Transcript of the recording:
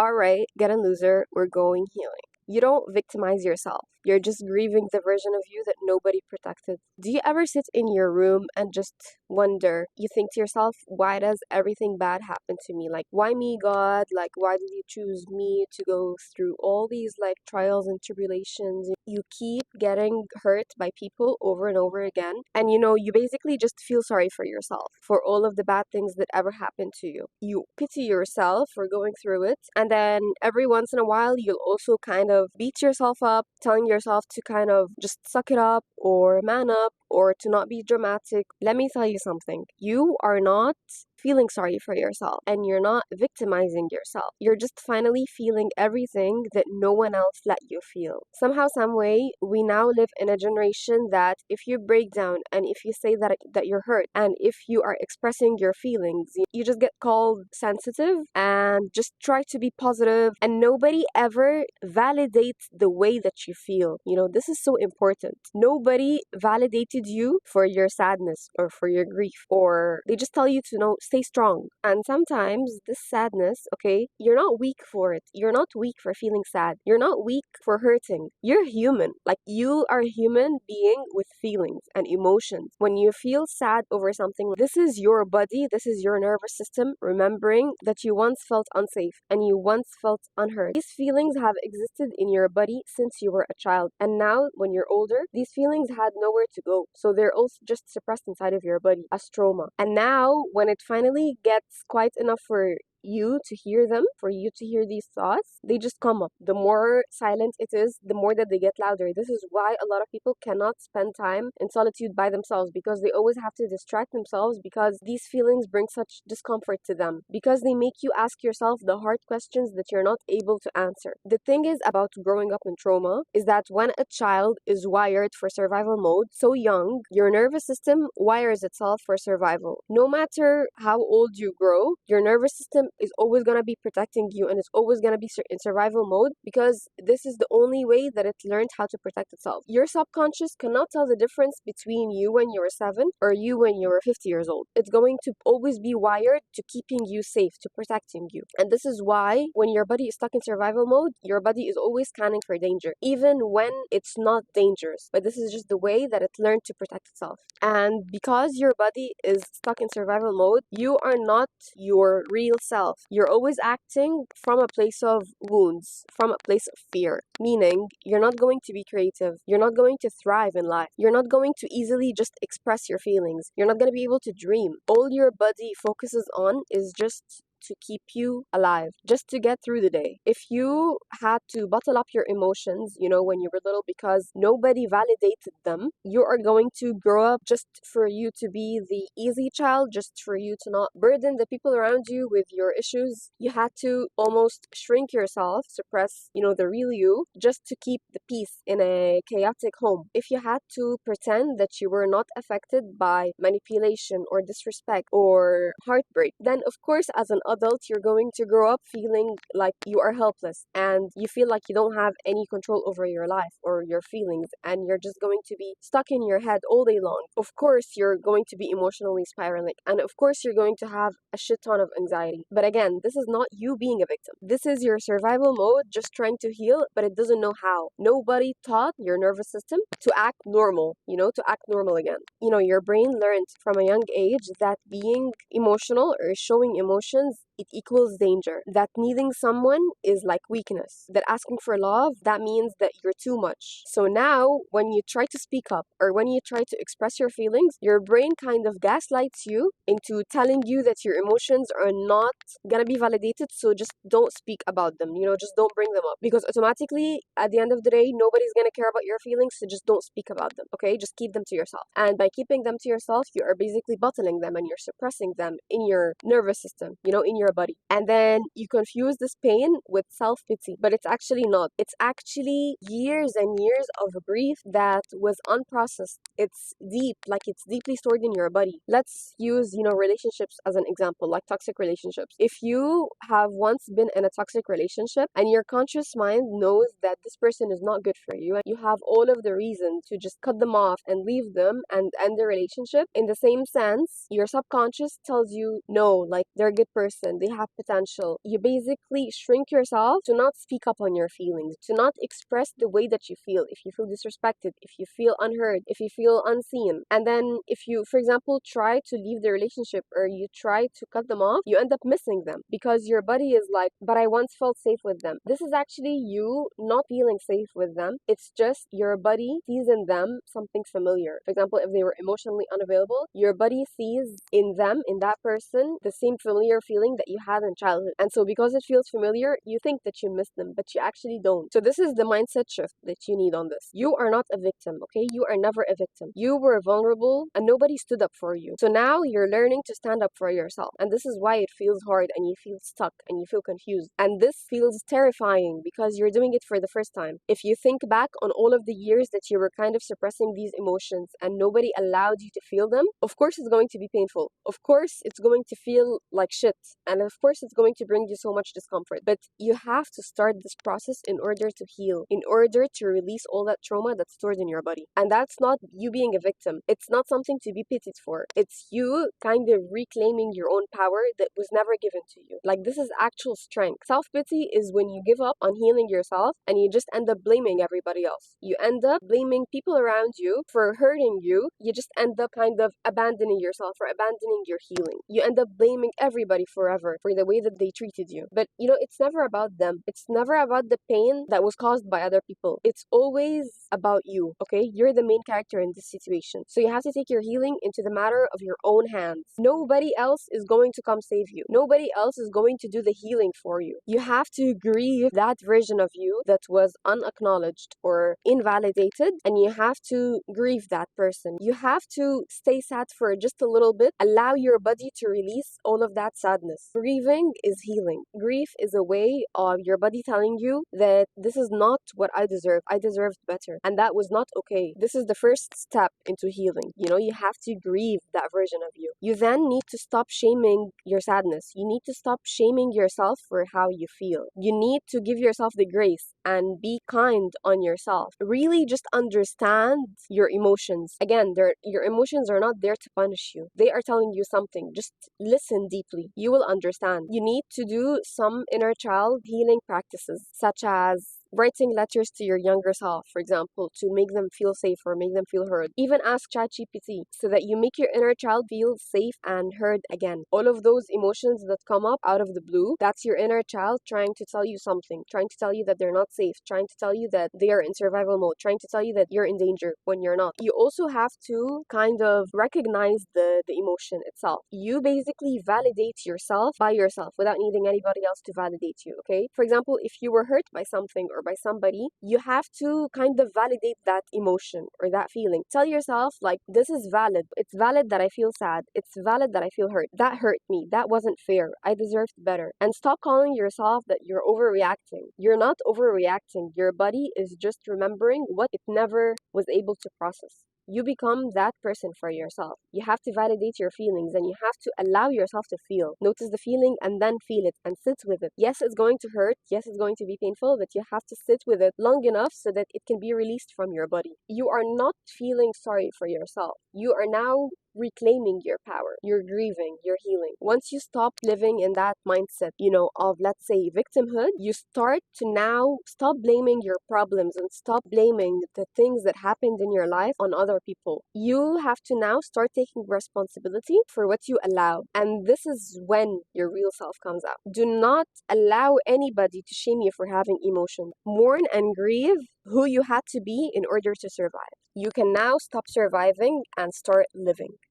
All right, get a loser, we're going healing. You don't victimize yourself. You're just grieving the version of you that nobody protected. Do you ever sit in your room and just wonder? You think to yourself, why does everything bad happen to me? Like, why me, God? Like, why did you choose me to go through all these like trials and tribulations? You keep getting hurt by people over and over again. And you basically just feel sorry for yourself for all of the bad things that ever happened to you. You pity yourself for going through it. And then every once in a while, you'll also kind of beat yourself up, telling yourself to kind of just suck it up or man up or to not be dramatic. Let me tell you something. You are not feeling sorry for yourself and you're not victimizing yourself. You're just finally feeling everything that no one else let you feel. Somehow, some way, we now live in a generation that if you break down and if you say that you're hurt and if you are expressing your feelings, you just get called sensitive and just try to be positive and nobody ever validates the way that you feel. This is so important. Nobody validated you for your sadness or for your grief, or they just tell you to stay strong. And sometimes this sadness, okay, you're not weak for it. You're not weak for feeling sad. You're not weak for hurting. You're human. Like, you are a human being with feelings and emotions. When you feel sad over something, this is your body, this is your nervous system remembering that you once felt unsafe and you once felt unheard. These feelings have existed in your body since you were a child. And now, when you're older, these feelings had nowhere to go. So they're also just suppressed inside of your body as trauma. And now, when it finally gets quite enough for you to hear them, for you to hear these thoughts, they just come up. The more silent it is, the more that they get louder. This is why a lot of people cannot spend time in solitude by themselves, because they always have to distract themselves, because these feelings bring such discomfort to them, because they make you ask yourself the hard questions that you're not able to answer. The thing is about growing up in trauma is that when a child is wired for survival mode so young, your nervous system wires itself for survival. No matter how old you grow, your nervous system is always going to be protecting you and it's always going to be in survival mode, because this is the only way that it learned how to protect itself. Your subconscious cannot tell the difference between you when you were 7 or you when you were 50 years old. It's going to always be wired to keeping you safe, to protecting you. And this is why when your body is stuck in survival mode, your body is always scanning for danger, even when it's not dangerous. But this is just the way that it learned to protect itself. And because your body is stuck in survival mode, you are not your real self. You're always acting from a place of wounds, from a place of fear, meaning you're not going to be creative. You're not going to thrive in life. You're not going to easily just express your feelings. You're not going to be able to dream. All your body focuses on is just to keep you alive, just to get through the day. If you had to bottle up your emotions, when you were little because nobody validated them, you are going to grow up just for you to be the easy child, just for you to not burden the people around you with your issues. You had to almost shrink yourself, suppress, the real you, just to keep the peace in a chaotic home. If you had to pretend that you were not affected by manipulation or disrespect or heartbreak, then of course, as an adult, you're going to grow up feeling like you are helpless and you feel like you don't have any control over your life or your feelings, and you're just going to be stuck in your head all day long. Of course, you're going to be emotionally spiraling, and of course, you're going to have a shit ton of anxiety. But again, this is not you being a victim. This is your survival mode just trying to heal, but it doesn't know how. Nobody taught your nervous system to act normal, to act normal again. Your brain learned from a young age that being emotional or showing emotions, it equals danger. That needing someone is like weakness. That asking for love, that means that you're too much. So now, when you try to speak up or when you try to express your feelings, your brain kind of gaslights you into telling you that your emotions are not gonna be validated, so just don't speak about them, just don't bring them up. Because automatically, at the end of the day, nobody's gonna care about your feelings, so just don't speak about them, okay? Just keep them to yourself. And by keeping them to yourself, you are basically bottling them and you're suppressing them in your nervous system, in your body. And then you confuse this pain with self-pity, but it's actually not. It's actually years and years of grief that was unprocessed. It's deep, like it's deeply stored in your body. Let's use, relationships as an example, like toxic relationships. If you have once been in a toxic relationship and your conscious mind knows that this person is not good for you, and you have all of the reason to just cut them off and leave them and end the relationship, in the same sense, your subconscious tells you, no, like they're a good person. they have potential. You basically shrink yourself to not speak up on your feelings, to not express the way that you feel. If you feel disrespected, if you feel unheard, if you feel unseen. And then if you, for example, try to leave the relationship or you try to cut them off, you end up missing them because your body is like, but I once felt safe with them. This is actually you not feeling safe with them. It's just your body sees in them something familiar. For example, if they were emotionally unavailable, your body sees in them, in that person, the same familiar feeling that you had in childhood. And so because it feels familiar, you think that you miss them, but you actually don't. So this is the mindset shift that you need on this. You are not a victim, okay? You are never a victim. You were vulnerable and nobody stood up for you. So now you're learning to stand up for yourself. And this is why it feels hard and you feel stuck and you feel confused. And this feels terrifying because you're doing it for the first time. If you think back on all of the years that you were kind of suppressing these emotions and nobody allowed you to feel them, of course it's going to be painful. Of course it's going to feel like shit. And of course it's going to bring you so much discomfort. But you have to start this process in order to heal, in order to release all that trauma that's stored in your body. And that's not you being a victim. It's not something to be pitied for. It's you kind of reclaiming your own power that was never given to you. Like, this is actual strength. Self-pity is when you give up on healing yourself and you just end up blaming everybody else. You end up blaming people around you for hurting you. You just end up kind of abandoning yourself or abandoning your healing. You end up blaming everybody forever for the way that they treated you. But it's never about them. It's never about the pain that was caused by other people. It's always about you, okay? You're the main character in this situation. So you have to take your healing into the matter of your own hands. Nobody else is going to come save you. Nobody else is going to do the healing for you. You have to grieve that version of you that was unacknowledged or invalidated, and you have to grieve that person. You have to stay sad for just a little bit. Allow your body to release all of that sadness. Grieving is healing. Grief is a way of your body telling you that this is not what I deserve. I deserved better. And that was not okay. This is the first step into healing. You have to grieve that version of you. You then need to stop shaming your sadness. You need to stop shaming yourself for how you feel. You need to give yourself the grace and be kind on yourself. Really just understand your emotions. Again, your emotions are not there to punish you. They are telling you something. Just listen deeply. You will understand. You need to do some inner child healing practices, such as writing letters to your younger self, for example, to make them feel safe or make them feel heard. Even ask ChatGPT so that you make your inner child feel safe and heard again. All of those emotions that come up out of the blue, that's your inner child trying to tell you something, trying to tell you that they're not safe, trying to tell you that they are in survival mode, trying to tell you that you're in danger when you're not. You also have to kind of recognize the emotion itself. You basically validate yourself by yourself without needing anybody else to validate you, okay? For example, if you were hurt by something or by somebody, you have to kind of validate that emotion or that feeling. Tell yourself, like, this is valid. It's valid that I feel sad. It's valid that I feel hurt. That hurt me. That wasn't fair. I deserved better. And stop calling yourself that you're overreacting. You're not overreacting. Your body is just remembering what it never was able to process. You become that person for yourself. You have to validate your feelings and you have to allow yourself to feel. Notice the feeling and then feel it and sit with it. Yes, it's going to hurt. Yes, it's going to be painful, but you have to sit with it long enough so that it can be released from your body. You are not feeling sorry for yourself. You are now reclaiming your power. You're grieving, you're healing. Once you stop living in that mindset, of, let's say, victimhood, you start to now stop blaming your problems and stop blaming the things that happened in your life on other people. You have to now start taking responsibility for what you allow. And this is when your real self comes out. Do not allow anybody to shame you for having emotions. Mourn and grieve who you had to be in order to survive. You can now stop surviving and start living.